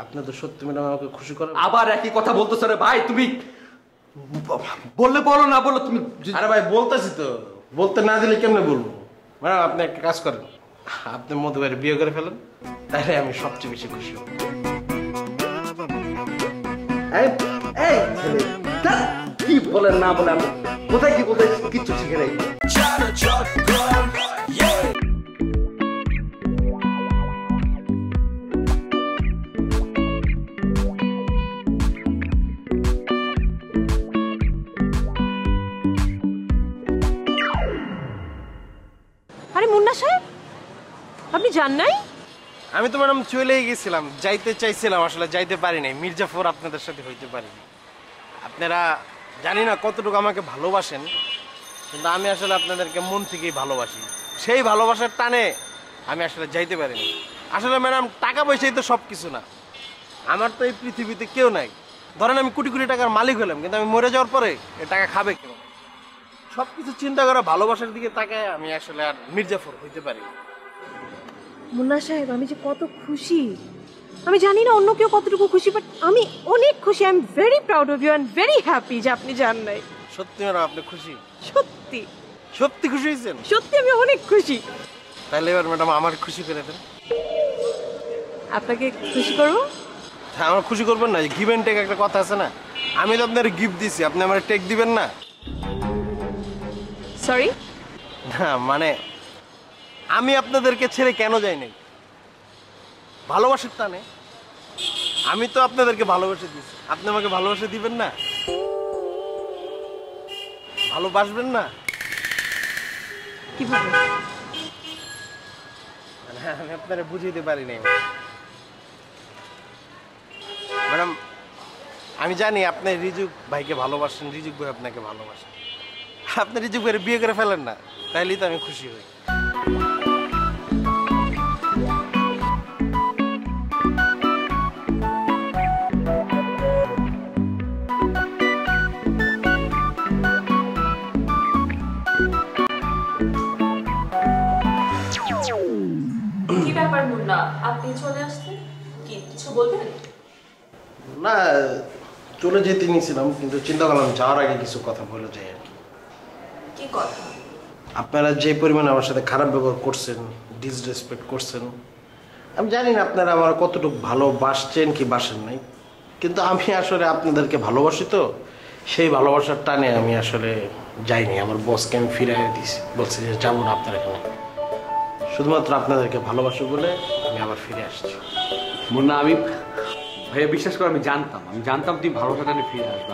আপনি তো সত্যি ম্যাডাম আমাকে খুশি করেন। আবার একই কথা বলতেছো রে ভাই, তুমি বললে বলো না বলো তুমি। আরে ভাই বলতেছি তো, বলতে না দিলে কেমনে বলবো? ম্যাডাম আপনি একটা কাজ করেন, আপনি মধু ভাইয়ের বিয়ে করে ফেলেন, তাহলে আমি সবচেয়ে বেশি খুশি হব। কি বলেন না বলে আমি কোথায় কি বলতে কিচ্ছু শিখে নাই। আরে মুন্না সাহেব, আপনি যান নাই? আমি তো ম্যাডাম চলেই গেছিলাম, যাইতে চাইছিলাম, আসলে যাইতে পারি নাই। মির্জাফর আপনাদের সাথে হইতে পারিনি। আপনারা জানি না কতটুকু আমাকে ভালোবাসেন, কিন্তু আমি আসলে আপনাদেরকে মন থেকেই ভালোবাসি। সেই ভালোবাসার টানে আমি আসলে যাইতে পারিনি। আসলে ম্যাডাম টাকা পয়সাই তো সব কিছু না। আমার তো এই পৃথিবীতে কেউ নাই। ধরেন আমি কোটি কোটি টাকার মালিক হলাম, কিন্তু আমি মরে যাওয়ার পরে এই টাকা খাবে কেউ? সব কিছু চিন্তা করা ভালোবাসার দিকে তাকায় আমি আসলে আর মির্জাফর হইতে পারি। মুন্না সাহেব, আমি যে কত খুশি, আমি জানি না অন্য কেউ কতটুকু খুশি, বাট আমি অনেক খুশি। I am very proud of you and very happy যে আপনি যান নাই। সত্যি ম্যাডাম আপনি খুশি? সত্যি সত্যি খুশি হয়েছেন? সত্যি আমি অনেক খুশি। তাহলে এবার ম্যাডাম আমার খুশি করে দেন। আপনাকে খুশি করবো? হ্যাঁ, আমার খুশি করবেন না? গিভ অ্যান্ড টেক একটা কথা আছে না? আমি তো আপনার গিফট দিছি, আপনি আমার টেক দিবেন না? সরি না মানে আমি আপনাদেরকে ছেড়ে কেন যাই নাই? ভালোবাসার টানে। আমি তো আপনাদেরকে ভালোবেসে দিছি, আপনি আমাকে ভালোবেসে দিবেন না? ভালোবাসবেন না? কিভাবে? আমি আপনারা বুঝাইতে পারি নাই ম্যাডাম। আমি জানি আপনি রিজুক ভাইকে ভালোবাসেন, রিজুক ভাই আপনাকে ভালোবাসেন। আপনি রিজুক ভাইয়ের বিয়ে করে ফেলেন না, তাইলেই তো আমি খুশি হই। কি ব্যাপার মুন্না, আপনি চলে আসছেন? কি কিছু বলবেন? না, চলে যেতে নিয়েছিলাম, কিন্তু চিন্তা করলাম যাওয়ার আগে কিছু কথা বলে যাই আর কি। কি কথা? আপনারা যে পরিমাণে আমার সাথে খারাপ ব্যবহার করছেন, ডিসরেসপেক্ট করছেন, আমি জানি না আপনারা আমার কতটুকু ভালোবাসছেন কি বাসেন নাই, কিন্তু আমি আসলে আপনাদেরকে ভালোবাসি। তো সেই ভালোবাসার টানে আমি আসলে যাইনি। আমার বসকে আমি ফিরাই দিয়েছি, বলছি যে যাবো না আপনার এখানে, শুধুমাত্র আপনাদেরকে ভালোবাসো বলে আমি আবার ফিরে আসছি। মুন্না, আমি ভাইয়া বিশ্বাস করে আমি জানতাম তুমি ভালোবাসাটা নিয়ে ফিরে আসবে।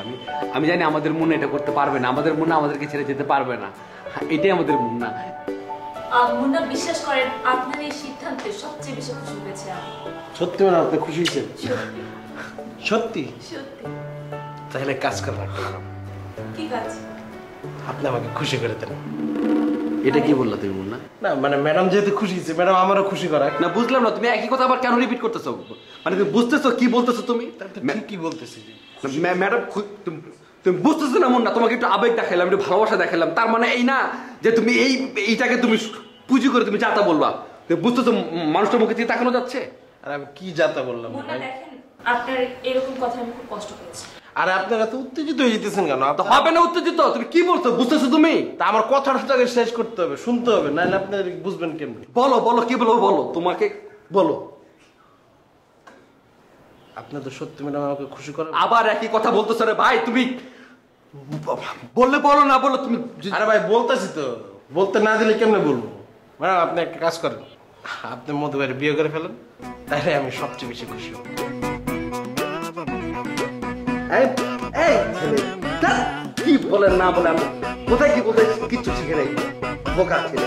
আমি জানি আমাদের মুন্না এটা করতে পারবে না, আমাদের মুন্না আমাদেরকে ছেড়ে যেতে পারবে না। এটাই আমাদের মুন্না। মুন্না বিশ্বাস করেন, আপনার এই সিদ্ধান্তে সবচেয়ে বেশি খুশি হয়েছে আমি। সত্যি মানে আপনি খুশি হয়েছেন? সত্যি? সত্যি। তাহলে কাজ করে রাখতে পারো। কি কাজ? আপনি আমাকে খুশি করে দেন। এটা কি বললা তুমি মুন্না? না মানে ম্যাডাম যেহেতু খুশি হয়েছে, ম্যাডাম আমারও খুশি করা। না বুঝলাম না, তুমি একই কথা আবার কেন রিপিট করতেছো? মানে তুমি বুঝতেছো কি বলতেছো? তুমি কি বলতেছি ম্যাডাম, তুমি বুঝতেছো না মুন্না? তোমাকে একটু আবেগ দেখাইলাম, একটু ভালোবাসা দেখাইলাম, তার মানে এই না যে তুমি এইটাকে তুমি পুঁজি করে তুমি যাতা বলবা। তুমি বুঝতেছো মানুষটার মুখে দিয়ে তাকানো যাচ্ছে? আর আমি কি যাতা বললাম? মুন্না দেখেন, আপনার এরকম কথা আমি খুব কষ্ট পেয়েছি। আরে আপনারা তো উত্তেজিত হয়ে যেতেছেন কেন? হবে না উত্তেজিত? তুমি কি বলছো? বুঝতেছো তুমি? তা আমার কথাটাকে শেষ করতে হবে, শুনতে হবে, নাহলে আপনারা বুঝবেন কেমনি? বলো বলো, কি বলবো বলো, তোমাকে বলো। আপনি তো সত্যি ম্যাডাম আমাকে খুশি করেন। আবার একই কথা বলতেছো রে ভাই, তুমি বললে বলো না বলো তুমি। আরে ভাই বলতেছি তো, বলতে না দিলে কেমনে বলবো? ম্যাডাম আপনি একটা কাজ করেন, আপনি মধু ভাইয়ের বিয়ে করে ফেলেন, তাহলে আমি সবচেয়ে বেশি খুশি হব। কি বলেন না বলে আমি কোথায় কি বলতে কিচ্ছু শিখে নাই। বোকা ছেলে।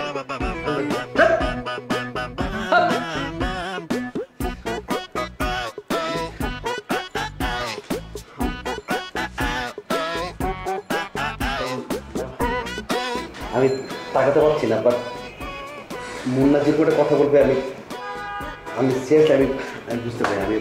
আমি তাকাতে পারছি না, বাট মুন্না যে করে কথা বলবে আমি সিরিয়াসলি আমি বুঝতে পারি। আমি